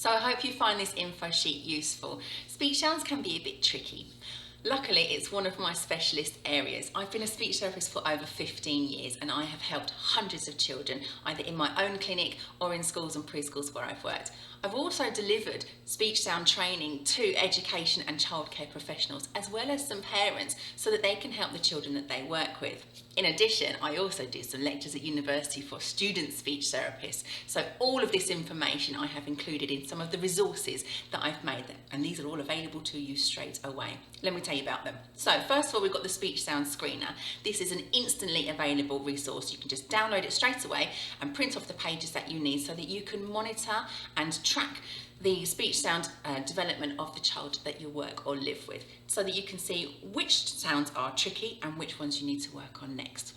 So I hope you find this info sheet useful. Speech sounds can be a bit tricky. Luckily, it's one of my specialist areas. I've been a speech therapist for over 15 years and I have helped hundreds of children, either in my own clinic or in schools and preschools where I've worked. I've also delivered speech sound training to education and childcare professionals, as well as some parents, so that they can help the children that they work with. In addition, I also do some lectures at university for student speech therapists. So all of this information I have included in some of the resources that I've made, and these are all available to you straight away. Let me tell you about them. So first of all, we've got the speech sound screener. This is an instantly available resource. You can just download it straight away and print off the pages that you need so that you can monitor and track the speech sound development of the child that you work or live with, so that you can see which sounds are tricky and which ones you need to work on next.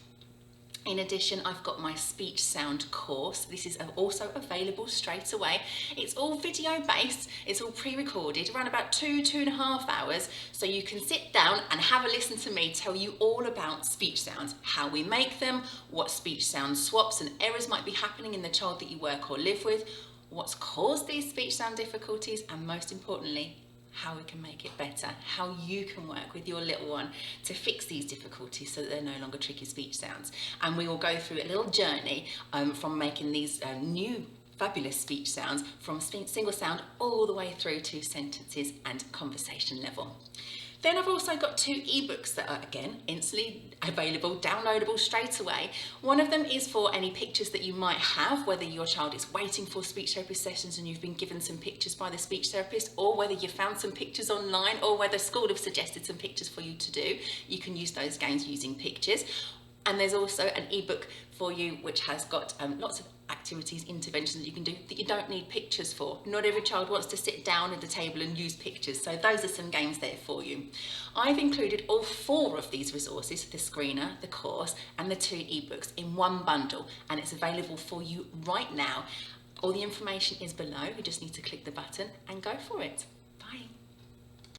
In addition, I've got my speech sound course. This is also available straight away. It's all video based, it's all pre-recorded, around about 2.5 hours, so you can sit down and have a listen to me tell you all about speech sounds, how we make them, what speech sound swaps and errors might be happening in the child that you work or live with, what's caused these speech sound difficulties, and most importantly, how we can make it better, how you can work with your little one to fix these difficulties so that they're no longer tricky speech sounds. And we will go through a little journey from making these new fabulous speech sounds from single sound all the way through to sentences and conversation level. Then I've also got 2 ebooks that are, again, instantly available, downloadable straight away. One of them is for any pictures that you might have, whether your child is waiting for speech therapy sessions and you've been given some pictures by the speech therapist, or whether you found some pictures online, or whether school have suggested some pictures for you to do. You can use those games using pictures. And there's also an ebook for you which has got lots of activities, interventions that you can do that you don't need pictures for. Not every child wants to sit down at the table and use pictures, so those are some games there for you. I've included all 4 of these resources, the screener, the course and the 2 ebooks, in one bundle, and it's available for you right now. All the information is below, you just need to click the button and go for it.